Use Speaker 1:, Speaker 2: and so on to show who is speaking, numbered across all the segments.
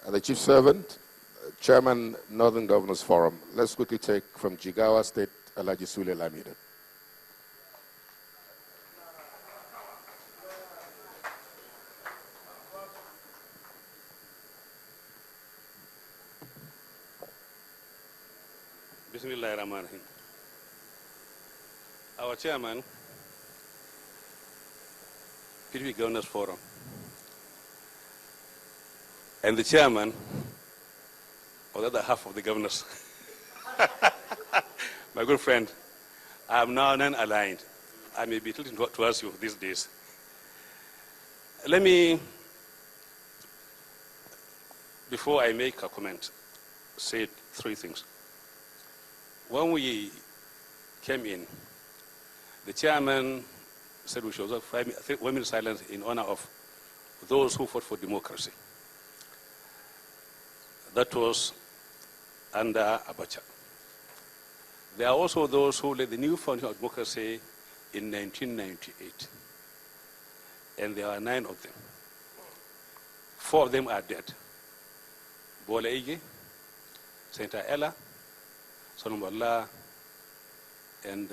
Speaker 1: The Chief Servant, Chairman, Northern Governors Forum. Let's quickly take from Jigawa State, Alhaji Sule Lamido.
Speaker 2: Bismillahirrahmanirrahim. Our chairman, PDP Governors Forum, and the chairman of the other half of the governors, my good friend, I am now non-aligned. I may be tilting towards you these days. Let me, before I make a comment, say three things. When we came in, the chairman said we should observe 1 minute silence in honor of those who fought for democracy. That was under Abacha. There are also those who led the new foundation of democracy in 1998. And there are 9 of them. 4 of them are dead. Bola Ige, Senator Ella, Solomon, and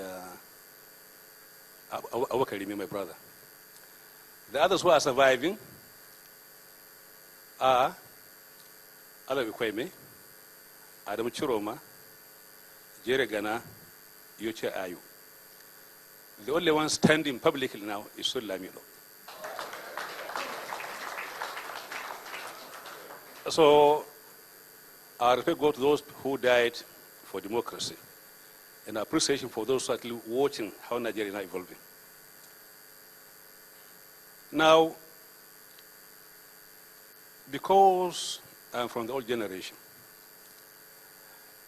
Speaker 2: Awakarimi, my brother. The others who are surviving are Alawi Kweme, Adam Chiroma, Jere Gana, Yoche Ayu. The only one standing publicly now is Sule Lamido. So, our respect goes to those who died for democracy, and appreciation for those who are actually watching how Nigeria is now evolving. Now, because I'm from the old generation,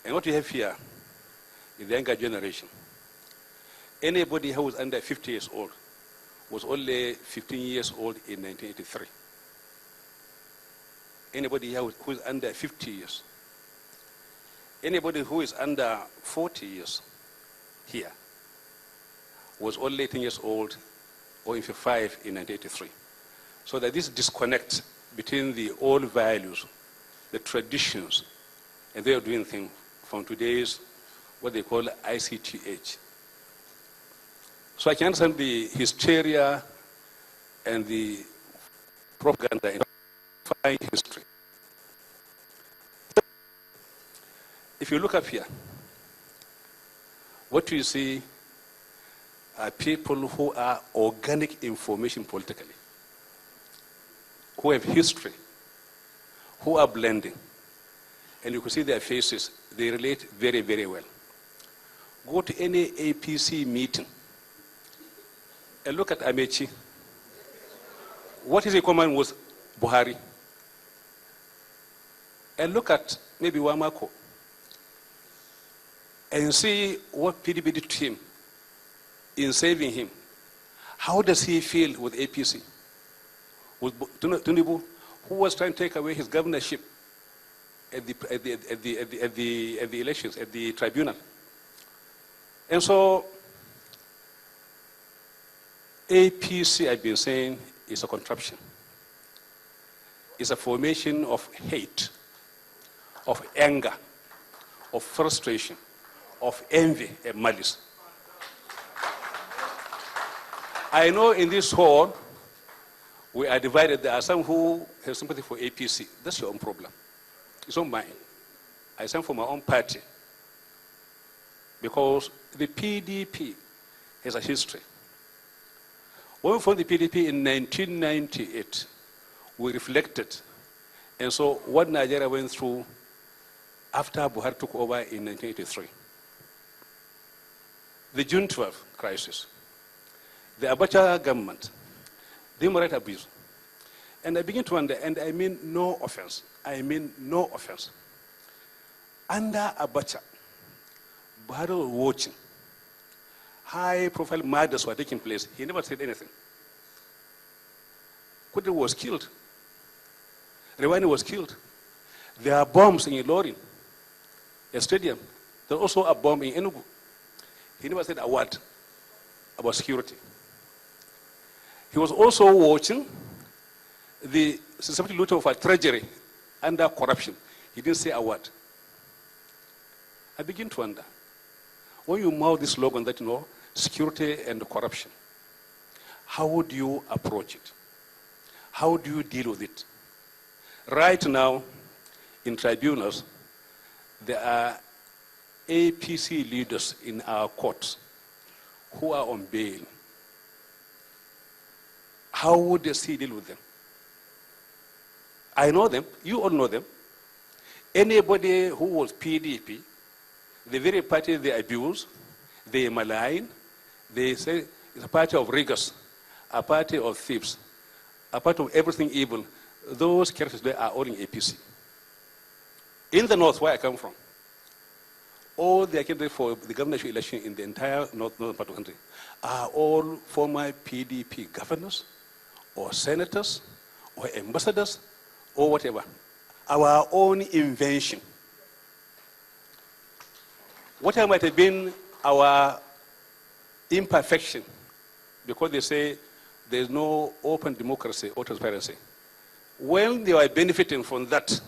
Speaker 2: and what we have here is the younger generation. Anybody who was under 50 years old was only 15 years old in 1983. Anybody who is under 50 years. Anybody who is under 40 years here was only 18 years old or 55 in 1983. So that this disconnect between the old values, the traditions, and they are doing things from today's, what they call ICT age. So I can understand the hysteria and the propaganda in history. If you look up here, what you see are people who are organic information politically, who have history, who are blending. And you can see their faces, they relate very, very well. Go to any APC meeting and look at Amechi. What is in common with Buhari? And look at maybe Wamako and see what PDP did to him in saving him. How does he feel with APC? With Tinubu, who was trying to take away his governorship at the elections, at the tribunal. And so, APC, I've been saying, is a contraption. It's a formation of hate, of anger, of frustration, of envy and malice. I know in this hall, we are divided. There are some who have sympathy for APC. That's your own problem. It's not mine. I stand for my own party. Because the PDP has a history. When we formed the PDP in 1998, we reflected. And so what Nigeria went through after Buhari took over in 1983. The June 12 crisis, the Abacha government, the human rights abuse. And I begin to wonder, and I mean no offense, under Abacha, Buhari was watching. High-profile murders were taking place. He never said anything. Kudri was killed. Rewani was killed. There are bombs in Ilorin, a stadium. There's also a bomb in Enugu. He never said a word about security. He was also watching the systematic looting of our treasury under corruption. He didn't say a word. I begin to wonder, when you mouth this slogan that, security and corruption, how would you approach it? How do you deal with it? Right now, in tribunals, there are APC leaders in our courts who are on bail. How would the C deal with them? I know them. You all know them. Anybody who was PDP, the very party they abuse, they malign, they say it's a party of riggers, a party of thieves, a party of everything evil. Those characters there are all in APC. In the north, where I come from, all the candidates for the governorship election in the entire northern part of the country are all former PDP governors or senators or ambassadors or whatever. Our own invention. Whatever might have been our imperfection, because they say there's no open democracy or transparency. When they were benefiting from that,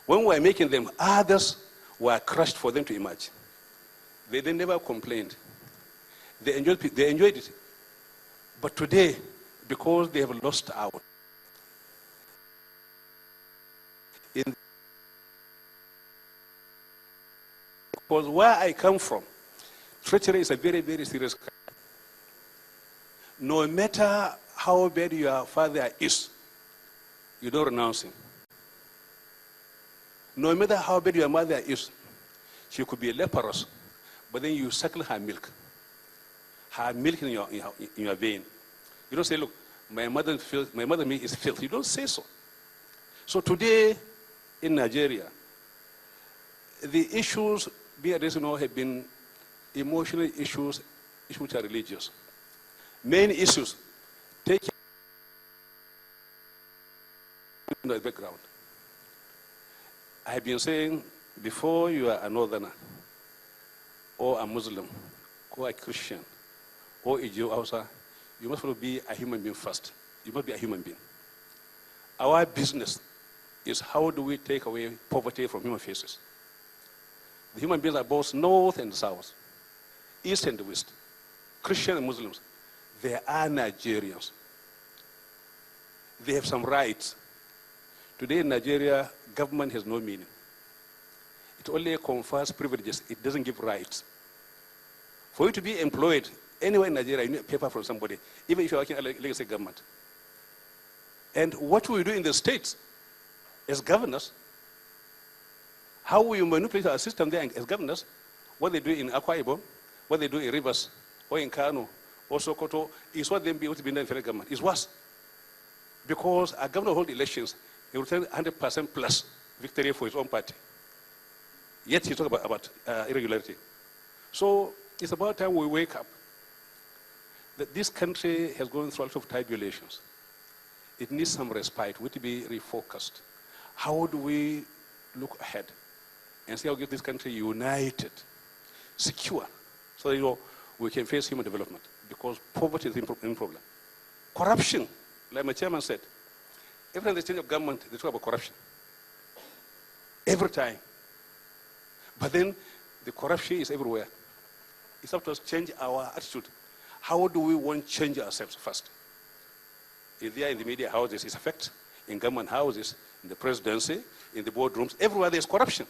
Speaker 2: when we were making them, others were crushed for them to emerge. They never complained. They enjoyed it. But today, because they have lost out, because where I come from, treachery is a very, very serious crime. No matter how bad your father is, you don't renounce him. No matter how bad your mother is, she could be leprous, but then you suckle her milk in your vein. You don't say, look, my mother milk is filth. You don't say so. So today in Nigeria, the issues being addressed have been emotional issues which are religious. Main issues taken in the background. I have been saying, before you are a northerner, or a Muslim, or a Christian, or a Jew also, you must be a human being first. You must be a human being. Our business is how do we take away poverty from human faces. The human beings are both north and south, east and west, Christian and Muslims. They are Nigerians. They have some rights. Today in Nigeria, government has no meaning. It only confers privileges. It doesn't give rights. For you to be employed anywhere in Nigeria, you need a paper from somebody, even if you're working at a legacy government. And what we do in the states as governors, how we manipulate our system there as governors, what they do in Akwa Ibom, what they do in Rivers, or in Kano, or Sokoto, is what what has been done in federal government. It's worse. Because a governor holds elections, he will tell 100% plus victory for his own party. Yet he talks about irregularity. So it's about time we wake up. That this country has gone through a lot of tribulations. It needs some respite. We need to be refocused. How do we look ahead and see how we get this country united, secure, so that we can face human development? Because poverty is the main problem. Corruption, like my chairman said, every time they change of government, they talk about corruption. Every time. But then the corruption is everywhere. It's up to us to change our attitude. How do we want to change ourselves first? Is there in the media houses, it's effect, in government houses, in the presidency, in the boardrooms, everywhere there's corruption.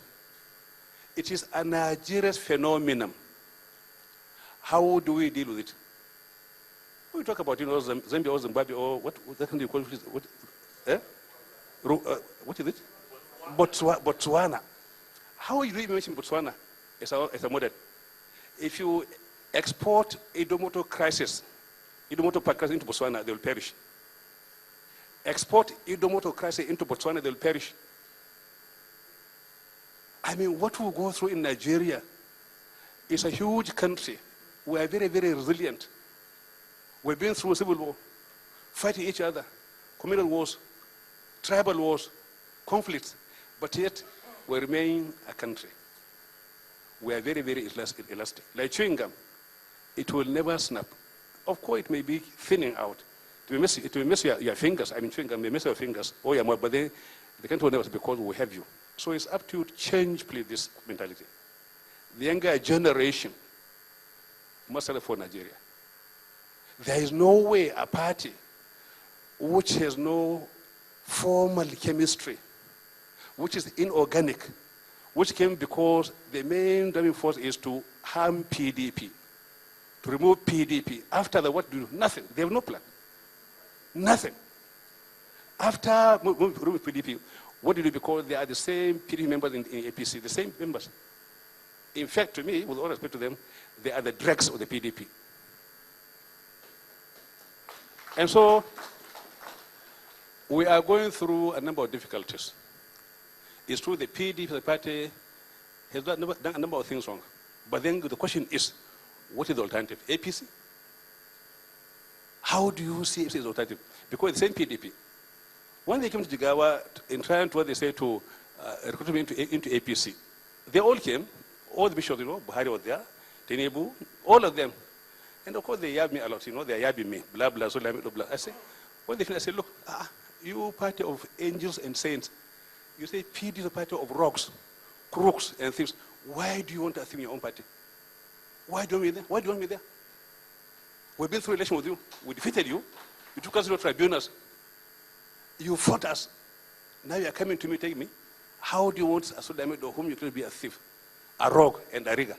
Speaker 2: It is a Nigerian phenomenon. How do we deal with it? We talk about, Zambia or Zimbabwe or what can you call it? What is it? Botswana. How do you mention Botswana as a model? If you export Idomoto crisis into Botswana, they will perish. Export Idomoto crisis into Botswana, they will perish. I mean, what we go through in Nigeria is a huge country. We are very, very resilient. We've been through civil war, fighting each other, communal wars, tribal wars, conflicts, but yet we remain a country. We are very, very elastic. Like chewing gum, it will never snap. Of course, it may be thinning out. It will mess your fingers. I mean, chewing gum may mess your fingers or your mouth, but then The country will never say because we have you. So it's up to you to change, please, this mentality. The younger generation must stand for Nigeria. There is no way a party which has no formal chemistry, which is inorganic, which came because the main driving force is to harm PDP, to remove PDP. After that, what do you do? Nothing. They have no plan. Nothing. After removing PDP, what do you do? Because they are the same PDP members in APC, the same members. In fact, to me, with all respect to them, they are the dregs of the PDP. And so, we are going through a number of difficulties. It's true the PDP, the party, has done a number of things wrong. But then the question is, what is the alternative? APC? How do you see APC as alternative? Because the same PDP. When they came to Jigawa, in trying to what they say to recruit me into APC, they all came, all the bishops, Buhari was there, Tinubu, all of them. And of course, they yab me a lot, they are yabbing me, blah, blah, so Lamido, blah. I say, when they finish, I say, look, you party of angels and saints, you say PD is a party of rocks, crooks, and thieves. Why do you want to think your own party? Why do you want me there? Why do you want me there? We've been through election with you. We defeated you. You took us to the tribunals. You fought us. Now you are coming to me, take me. How do you want a Lamido whom you claim to be a thief, a rogue, and a rigger?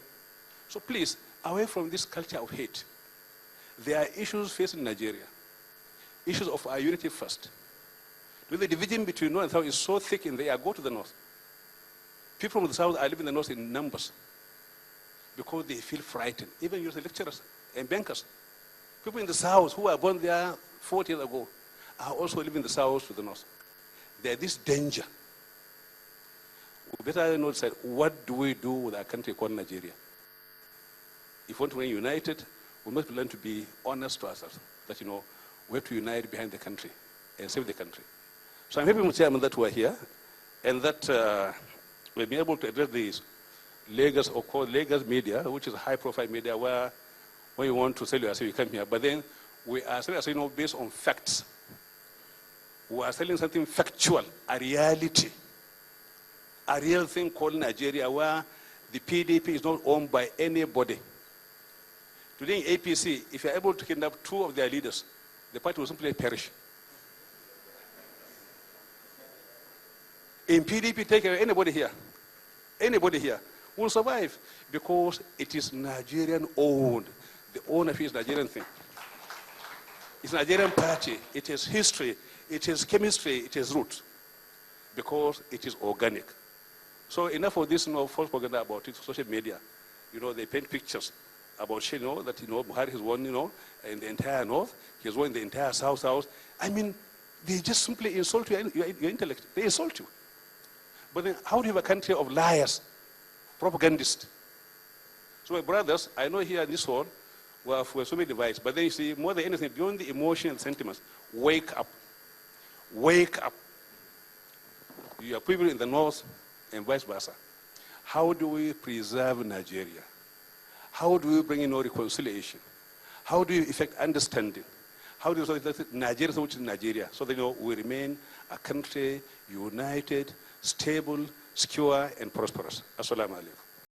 Speaker 2: So please, away from this culture of hate. There are issues facing Nigeria. Issues of our unity first. The division between North and South is so thick in the air. Go to the North. People from the South are living in the North in numbers because they feel frightened. Even the lecturers and bankers. People in the South who were born there 40 years ago are also living in the South to the North. There is this danger. We better know what do we do with our country called Nigeria? If we want to remain united, we must learn to be honest to ourselves. That, we have to unite behind the country and save the country. So I'm happy, Mr. Chairman, that we're here and that we'll be able to address these Lagos, or called Lagos media, which is a high-profile media where when you want to sell yourself, you come here. But then we are selling based on facts. We are selling something factual, a reality, a real thing called Nigeria, where the PDP is not owned by anybody. Today in APC, if you're able to kidnap 2 of their leaders, the party will simply perish. In PDP, take away anybody here will survive because it is Nigerian owned. The ownership is Nigerian thing. It's a Nigerian party. It has history. It has chemistry. It has roots because it is organic. So enough of this false propaganda about it, social media. They paint pictures about that Buhari has won, in the entire North. He has won in the entire South. I mean, they just simply insult your intellect. They insult you. But then how do you have a country of liars, propagandists? So my brothers, I know here in this hall, we're so many divides, but then you see, more than anything, beyond the emotion and sentiments, wake up. Wake up. You are people in the North and vice versa. How do we preserve Nigeria? How do we bring in reconciliation? How do you effect understanding? How do you effect Nigeria, which is Nigeria, so that we remain a country united, stable, secure, and prosperous? Assalamu alaikum.